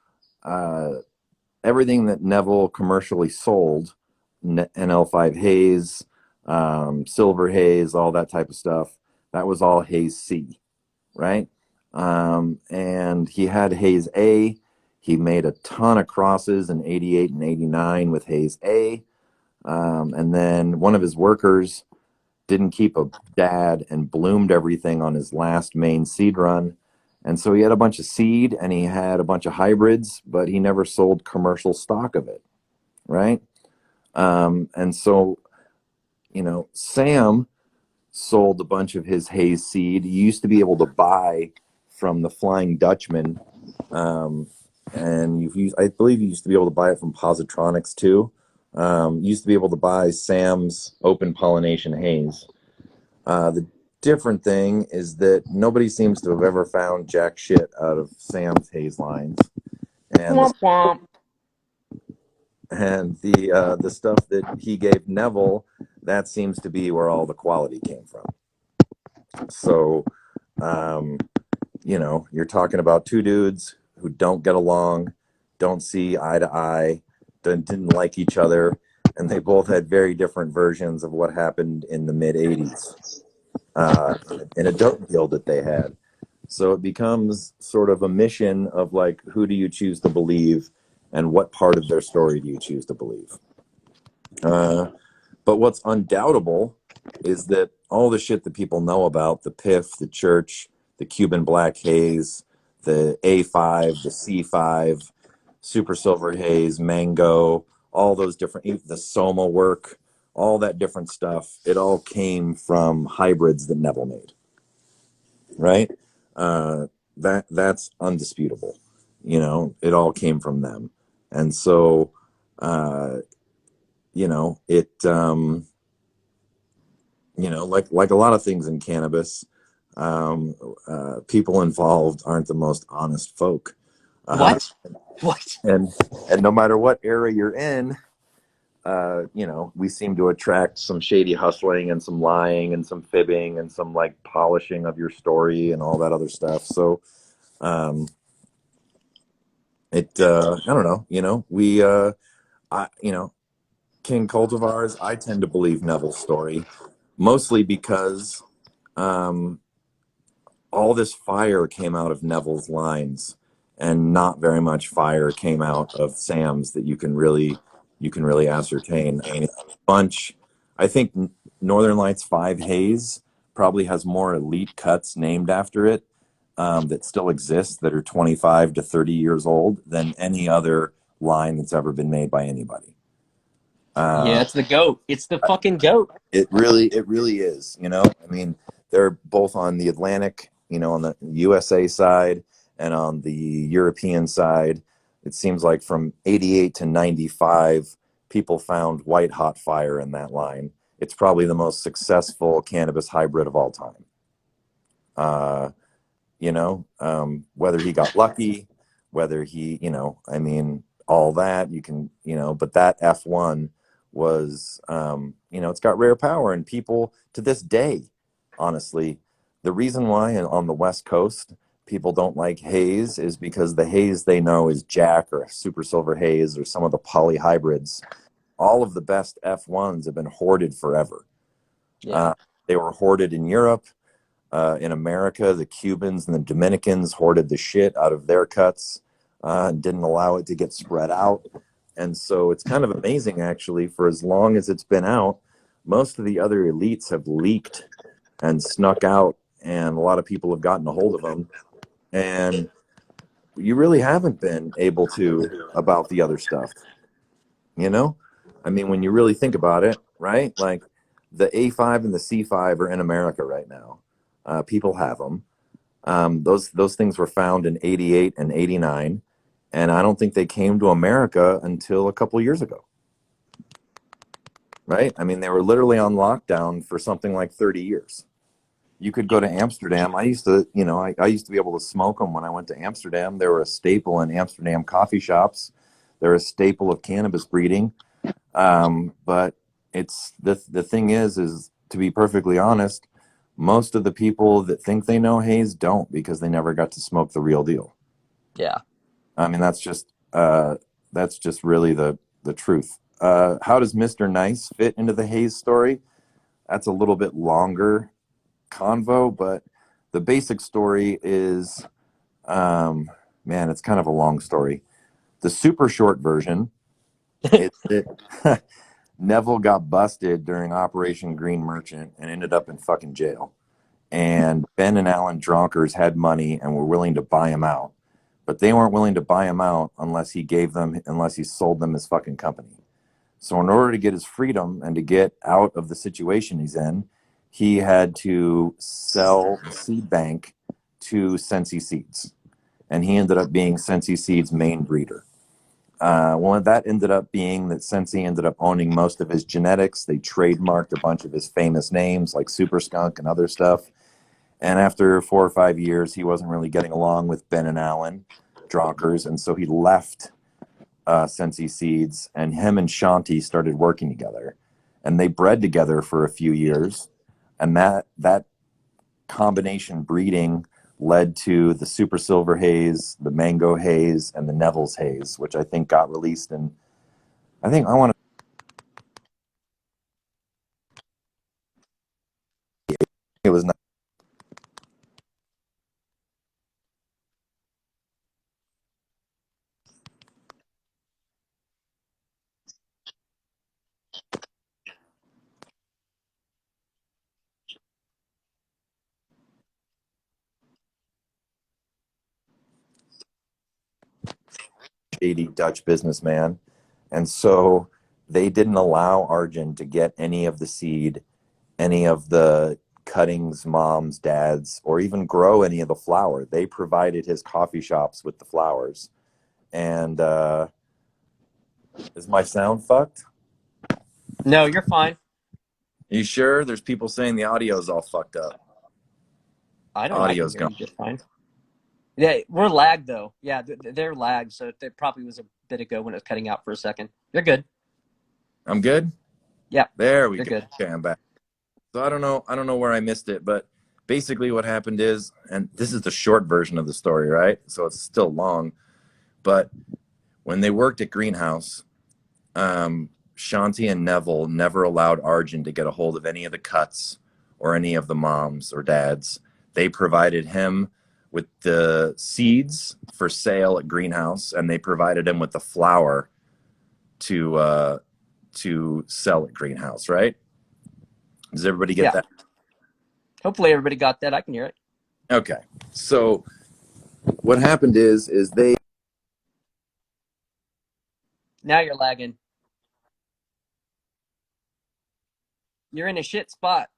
everything that Neville commercially sold, NL5 Haze, Silver Haze, all that type of stuff, that was all Haze C, right? And he had Haze A. He made a ton of crosses in 88 and 89 with Haze A. And then one of his workers didn't keep a dad and bloomed everything on his last main seed run. And so he had a bunch of seed and he had a bunch of hybrids, but he never sold commercial stock of it, right? And so, Sam sold a bunch of his Haze seed. He used to be able to buy from the Flying Dutchman, and I believe you used to be able to buy it from Positronics too. You used to be able to buy Sam's open pollination Haze. The different thing is that nobody seems to have ever found jack shit out of Sam's Haze lines, and Womp womp. the stuff that he gave Neville, that seems to be where all the quality came from. So, you're talking about two dudes who don't get along, don't see eye to eye, didn't like each other, and they both had very different versions of what happened in the mid 80s in a dope deal that they had. So it becomes sort of a mission of like, who do you choose to believe, and what part of their story do you choose to believe? But what's undoubtable is that all the shit that people know about the PIF, the church, the Cuban Black Haze, the A5, the C5, Super Silver Haze, Mango, all those different, the Soma work, all that different stuff, it all came from hybrids that Neville made, right? That's undisputable. It all came from them. And so, it like a lot of things in cannabis, people involved aren't the most honest folk. What? What? And no matter what era you're in, you know, we seem to attract some shady hustling and some lying and some fibbing and some like polishing of your story and all that other stuff. So, um, I don't know, you know, you know, King Cultivars, I tend to believe Neville's story mostly because, um, all this fire came out of Neville's lines, and not very much fire came out of Sam's that you can really ascertain. I mean, it's a bunch. I think Northern Lights 5 Haze probably has more elite cuts named after it that still exist that are 25 to 30 years old than any other line that's ever been made by anybody. Yeah, it's the goat. It's the fucking goat. It really is. You know, I mean, they're both on the Atlantic, you know, on the USA side and on the European side. It seems like from 88 to 95, people found white hot fire in that line. It's probably the most successful cannabis hybrid of all time. Uh, you know, whether he got lucky, whether he, you know, I mean, all that you can, you know, but that F1 was, you know, it's got rare power, and people to this day, honestly, the reason why on the West Coast people don't like Haze is because the Haze they know is Jack or Super Silver Haze or some of the poly hybrids. All of the best F1s have been hoarded forever. Yeah. They were hoarded in Europe. In America, the Cubans and the Dominicans hoarded the shit out of their cuts and didn't allow it to get spread out. And so it's kind of amazing, actually, for as long as it's been out, most of the other elites have leaked and snuck out, and a lot of people have gotten a hold of them. And you really haven't been able to about the other stuff, you know? I mean, when you really think about it, right? Like the A5 and the C5 are in America right now. People have them. Those things were found in 88 and 89, and I don't think they came to America until a couple years ago. Right? I mean, they were literally on lockdown for something like 30 years. You could go to Amsterdam. I used to, you know, I used to be able to smoke them when I went to Amsterdam. They were a staple in Amsterdam coffee shops. They're a staple of cannabis breeding. But it's the thing is to be perfectly honest, most of the people that think they know Haze don't, because they never got to smoke the real deal. Yeah. I mean, that's just really the truth. How does Mr. Nice fit into the Haze story? That's a little bit longer convo, but the basic story is, man, it's kind of a long story. The super short version is that Neville got busted during Operation Green Merchant and ended up in fucking jail. And Ben and Alan Dronkers had money and were willing to buy him out, but they weren't willing to buy him out unless he sold them his fucking company. So in order to get his freedom and to get out of the situation he's in, he had to sell the seed bank to Sensi Seeds, and he ended up being Sensi Seeds' main breeder. Well, that ended up being that Sensi ended up owning most of his genetics. They trademarked a bunch of his famous names like Super Skunk and other stuff. And after 4 or 5 years, he wasn't really getting along with Ben and Alan Dronkers, and so he left Sensi Seeds, and him and Shanti started working together, and they bred together for a few years, and that combination breeding led to the Super Silver Haze, the Mango Haze, and the Neville's Haze, which I think got released in, I think I want to, it was not shady Dutch businessman, and so they didn't allow Arjun to get any of the seed, any of the cuttings, moms, dads, or even grow any of the flower. They provided his coffee shops with the flowers. And is my sound fucked? No, you're fine. You sure? There's people saying the audio's all fucked up. I can Audio's hear gone. you just fine. Yeah, we're lagged though. Yeah, they're lagged, so it probably was a bit ago when it was cutting out for a second. You're good. I'm good. Yeah, There we you're go. good. Okay, I'm back. So I don't know where I missed it, but basically what happened is, and this is the short version of the story, right? So it's still long, but when they worked at Greenhouse, Shanti and Neville never allowed Arjun to get a hold of any of the cuts or any of the moms or dads. They provided him with the seeds for sale at Greenhouse, and they provided him with the flour to sell at Greenhouse, right? Does everybody get Yeah. that? Hopefully everybody got that. I can hear it. Okay. So what happened is they Now you're lagging. You're in a shit spot.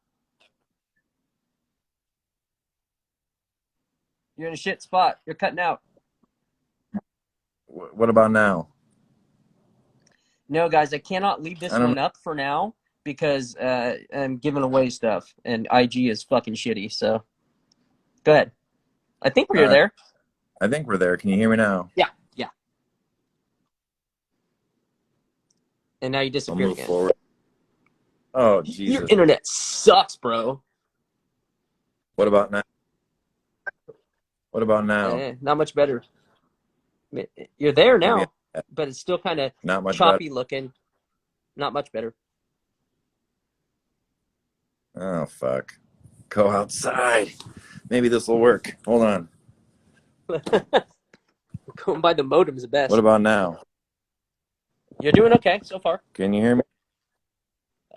You're in a shit spot. You're cutting out. what about now? No, guys, I cannot leave this one up for now because I'm giving away stuff and IG is fucking shitty. So go ahead. I think we're there. I think we're there. Can you hear me now? Yeah. And now you I'll disappeared move again. forward. Oh, Jesus. Your internet sucks, bro. What about now? What about now? Not much better. You're there now, but it's still kind of choppy looking. Not much better. Oh, fuck. Go outside. Maybe this will work. Hold on. Going by the modem's the best. What about now? You're doing okay so far. Can you hear me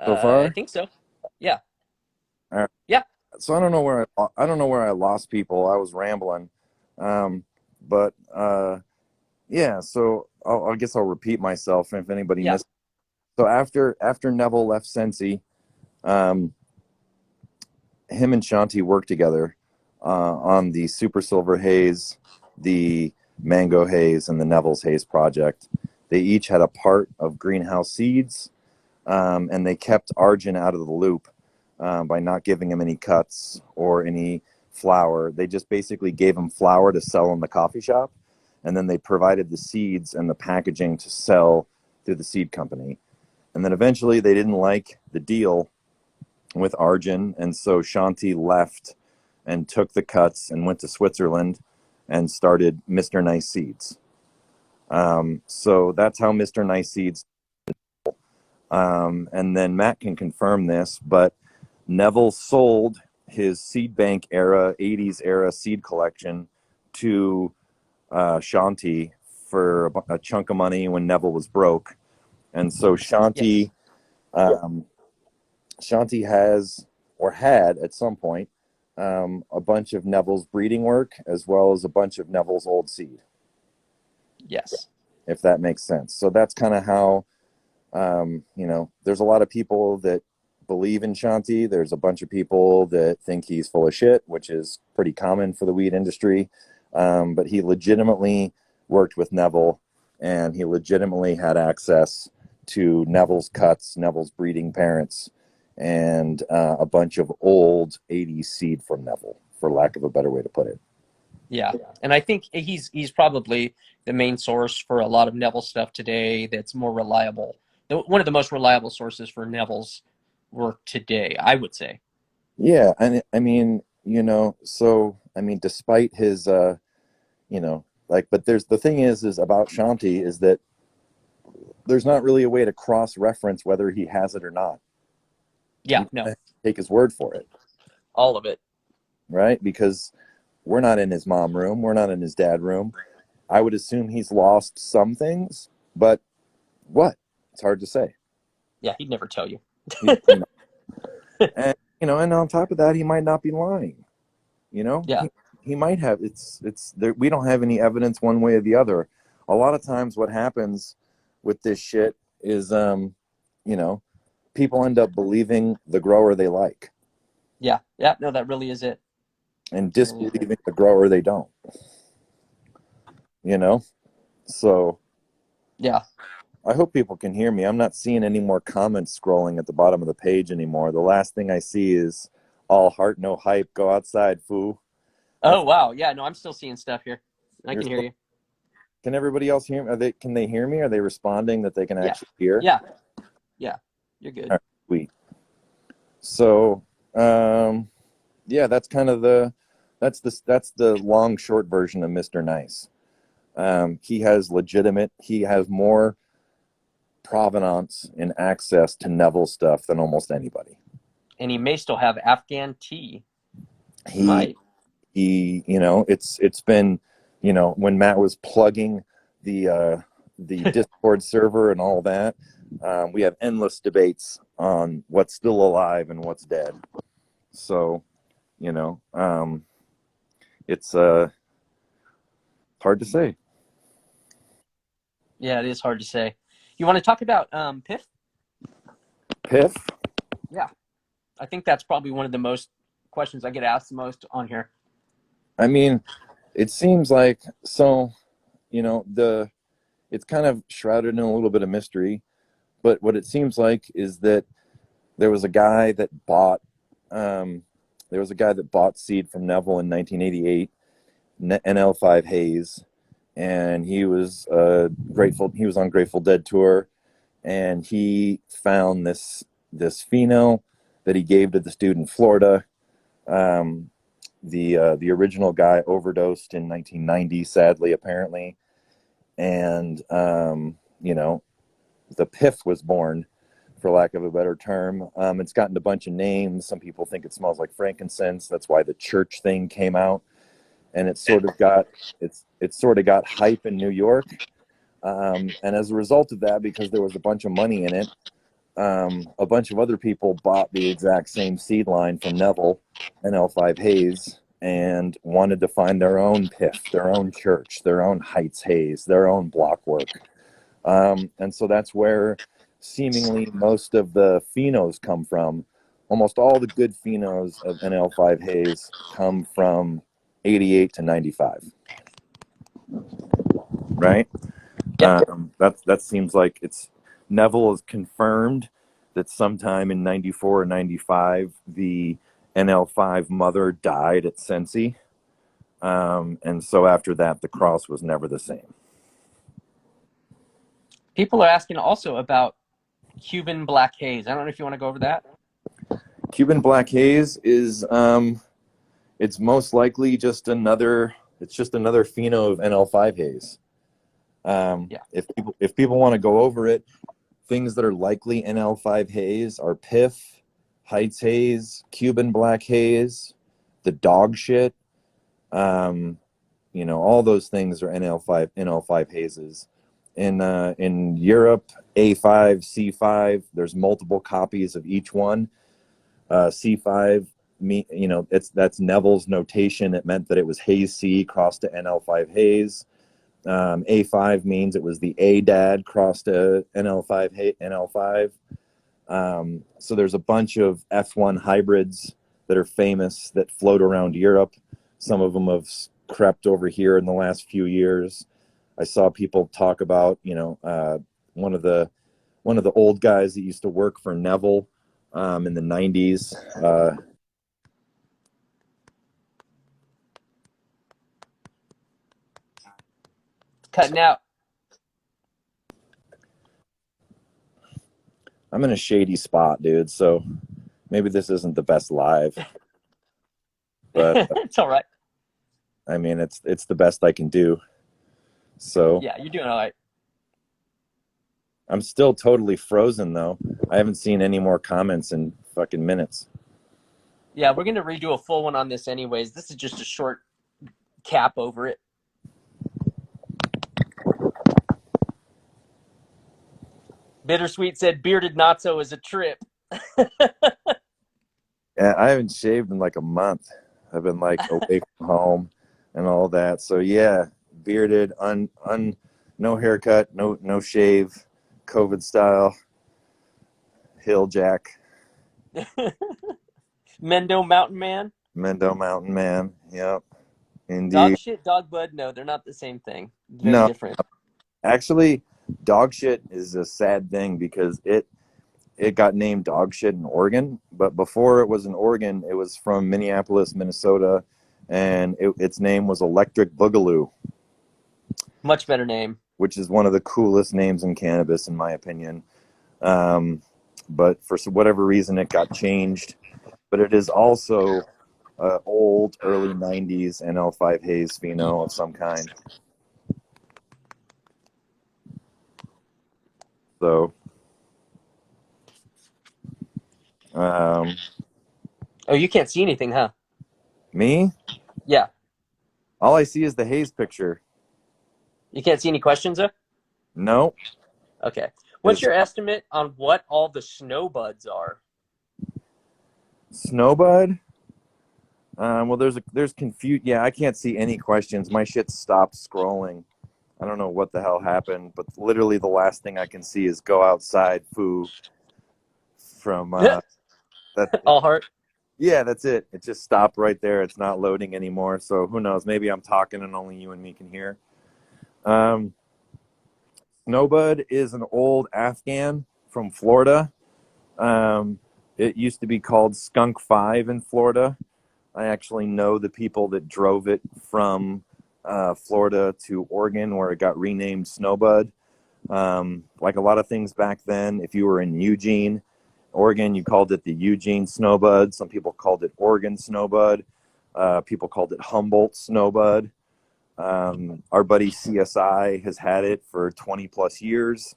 so far? I think so. Yeah. All right. Yeah. So I don't know where I lost people. I was rambling, but yeah. So I guess I'll repeat myself if anybody missed. So after Neville left Sensi, him and Shanti worked together on the Super Silver Haze, the Mango Haze, and the Neville's Haze project. They each had a part of Greenhouse Seeds, and they kept Arjun out of the loop by not giving him any cuts or any flour. They just basically gave him flour to sell in the coffee shop, and then they provided the seeds and the packaging to sell through the seed company. And then eventually they didn't like the deal with Arjun, and so Shanti left and took the cuts and went to Switzerland and started Mr. Nice Seeds. So that's how Mr. Nice Seeds. And then Matt can confirm this, but Neville sold his seed bank era, 80s era seed collection to Shanti for a chunk of money when Neville was broke. And so Shanti, Shanti has, or had at some point, a bunch of Neville's breeding work as well as a bunch of Neville's old seed. Yes. If that makes sense. So that's kind of how, there's a lot of people that believe in Shanti. There's a bunch of people that think he's full of shit, which is pretty common for the weed industry. But he legitimately worked with Neville, and he legitimately had access to Neville's cuts, Neville's breeding parents, and a bunch of old 80s seed from Neville, for lack of a better way to put it. Yeah, and I think he's probably the main source for a lot of Neville stuff today that's more reliable. One of the most reliable sources for Neville's work today, I would say. Yeah, and I mean, despite his, but there's the thing is about Shanti is that there's not really a way to cross-reference whether he has it or not. Yeah, no. Take his word for it. All of it. Right? Because we're not in his mom room. We're not in his dad room. I would assume he's lost some things, but what? It's hard to say. Yeah, he'd never tell you. And on top of that, he might not be lying. Yeah. He might have. It's there. We don't have any evidence one way or the other. A lot of times, what happens with this shit is, people end up believing the grower they like. Yeah. No, that really is it. And disbelieving the grower they don't. So. Yeah. I hope people can hear me. I'm not seeing any more comments scrolling at the bottom of the page anymore. The last thing I see is all heart, no hype. Go outside, foo. Oh, wow. Yeah, no, I'm still seeing stuff here. I can hear you. Can everybody else hear me? Can they hear me? Are they responding that they can actually hear? Yeah. Yeah, you're good. All right, sweet. So, yeah, that's kind of that's the long short version of Mr. Nice. He has more provenance and access to Neville stuff than almost anybody. And he may still have Afghan tea. He He might. it's been, when Matt was plugging the Discord server and all that, we have endless debates on what's still alive and what's dead. So, it's hard to say. Yeah, it is hard to say. You want to talk about Piff? Piff? Yeah, I think that's probably one of the most questions I get asked the most on here. I mean, it seems like, so, it's kind of shrouded in a little bit of mystery, but what it seems like is that there was a guy that bought seed from Neville in 1988, NL5 Haze, and he was on Grateful Dead tour, and he found this pheno that he gave to this dude in Florida. The original guy overdosed in 1990, sadly, apparently, and the Piff was born, for lack of a better term. It's gotten a bunch of names. Some people think it smells like frankincense. That's why the church thing came out, and it sort of got hype in New York. And as a result of that, because there was a bunch of money in it, a bunch of other people bought the exact same seed line from Neville, NL5 Haze, and wanted to find their own Piff, their own church, their own Heights Haze, their own blockwork. And so that's where seemingly most of the phenos come from. Almost all the good phenos of NL5 Haze come from 88 to 95. Right? Yep. That seems like Neville has confirmed that sometime in 94 or 95, the NL5 mother died at Sensi. And so after that, the cross was never the same. People are asking also about Cuban Black Haze. I don't know if you want to go over that. Cuban Black Haze is it's most likely just another pheno of NL5 Haze. If people want to go over it, things that are likely NL5 Haze are Piff, Heights Haze, Cuban Black Haze, the dog shit. All those things are NL5 Hazes. In Europe, A5, C5, there's multiple copies of each one. C5, that's Neville's notation. It meant that it was Haze C crossed to NL5 Haze. A5 means it was the A dad crossed to NL5. So there's a bunch of F1 hybrids that are famous that float around Europe. Some of them have crept over here in the last few years. I saw people talk about, one of the old guys that used to work for Neville in the 90s. Cutting out. I'm in a shady spot, dude, so maybe this isn't the best live. But It's all right. I mean, it's the best I can do. So yeah, you're doing all right. I'm still totally frozen, though. I haven't seen any more comments in fucking minutes. Yeah, we're going to redo a full one on this anyways. This is just a short cap over it. Bittersweet said bearded Natso is a trip. Yeah, I haven't shaved in like a month. I've been like away from home and all that. So yeah, bearded, no haircut, no shave, COVID style, hill jack. Mendo Mountain Man. Mendo Mountain Man. Yep. Indeed. Dog shit, dog bud. No, they're not the same thing. Very different. Actually, dog shit is a sad thing because it got named dog shit in Oregon, but before it was in Oregon, it was from Minneapolis, Minnesota, and its name was Electric Boogaloo. Much better name. Which is one of the coolest names in cannabis, in my opinion. but for whatever reason it got changed. But it is also old early 90s NL5 Haze pheno of some kind. So Oh, you can't see anything, huh? me, Yeah. all I see is the Haze picture. You can't see any questions, though? No. Okay. What's your estimate on what all the snow buds are? Snowbud? Well, there's confusion. Yeah, I can't see any questions. My shit stopped scrolling. I don't know what the hell happened, but literally the last thing I can see is "Go outside, foo." From that. All heart? Yeah, that's it. It just stopped right there. It's not loading anymore. So who knows? Maybe I'm talking and only you and me can hear. Snowbud is an old Afghan from Florida. It used to be called Skunk 5 in Florida. I actually know the people that drove it from Florida to Oregon, where it got renamed Snowbud. Like a lot of things back then, if you were in Eugene, Oregon, you called it the Eugene Snowbud. Some people called it Oregon Snowbud. People called it Humboldt Snowbud. Our buddy CSI has had it for 20 plus years,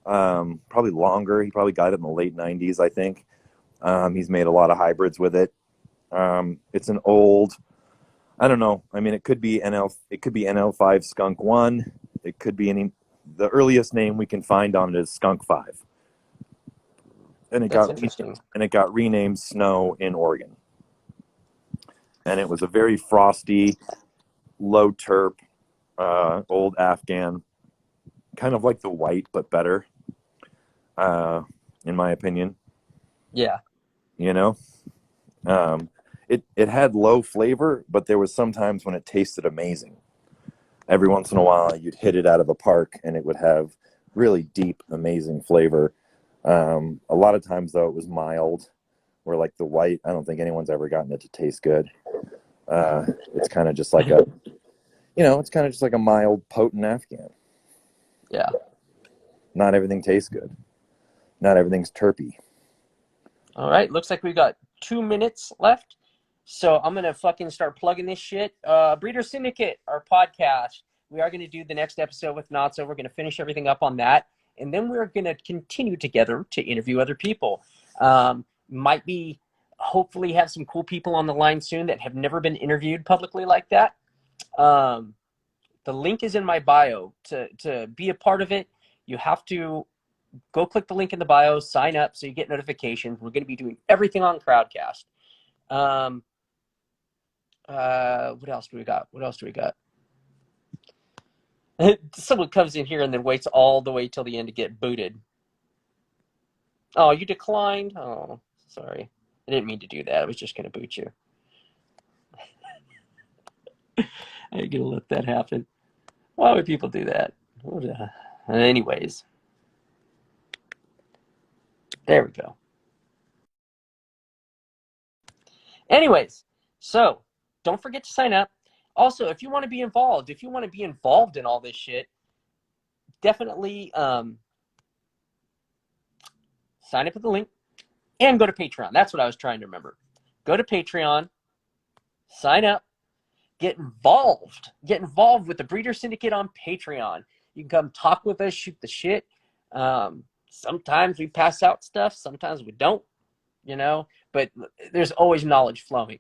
probably longer. He probably got it in the late 90s, I think. He's made a lot of hybrids with it. It's an old, I don't know. I mean, it could be NL5 Skunk 1. It could be the earliest name we can find on it is Skunk 5. And That's interesting. it got renamed Snow in Oregon. And it was a very frosty, low terp, old Afghan, kind of like the white, but better, in my opinion. Yeah. You know, it had low flavor, but there was sometimes when it tasted amazing. Every once in a while, you'd hit it out of the park, and it would have really deep, amazing flavor. A lot of times, though, it was mild. Where like the white, I don't think anyone's ever gotten it to taste good. It's kind of just like a mild, potent Afghan. Yeah. Not everything tastes good. Not everything's terpy. All right. Looks like we've got 2 minutes left. So I'm going to fucking start plugging this shit. Breeder Syndicate, our podcast. We are going to do the next episode with Not So. We're going to finish everything up on that. And then we're going to continue together to interview other people. Might be, hopefully have some cool people on the line soon that have never been interviewed publicly like that. The link is in my bio. To be a part of it, you have to go click the link in the bio, sign up so you get notifications. We're going to be doing everything on Crowdcast. What else do we got? Someone comes in here and then waits all the way till the end to get booted. Oh, you declined? Oh, sorry. I didn't mean to do that. I was just going to boot you. I ain't going to let that happen. Why would people do that? Anyways. There we go. Anyways, so don't forget to sign up. Also, if you want to be involved in all this shit, definitely sign up at the link and go to Patreon. That's what I was trying to remember. Go to Patreon, sign up, get involved. Get involved with the Breeder Syndicate on Patreon. You can come talk with us, shoot the shit. Sometimes we pass out stuff, sometimes we don't, but there's always knowledge flowing.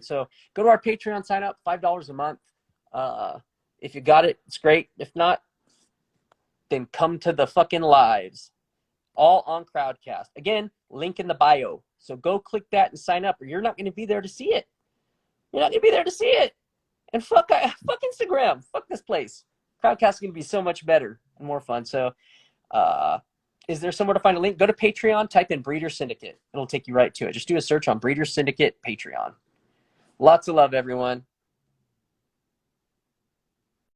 So go to our Patreon, sign up, $5 a month. If you got it, it's great. If not, then come to the fucking lives. All on Crowdcast. Again, link in the bio. So go click that and sign up, or you're not going to be there to see it. And fuck Instagram. Fuck this place. Crowdcast is going to be so much better and more fun. So is there somewhere to find a link? Go to Patreon, type in Breeder Syndicate. It'll take you right to it. Just do a search on Breeder Syndicate Patreon. Lots of love, everyone.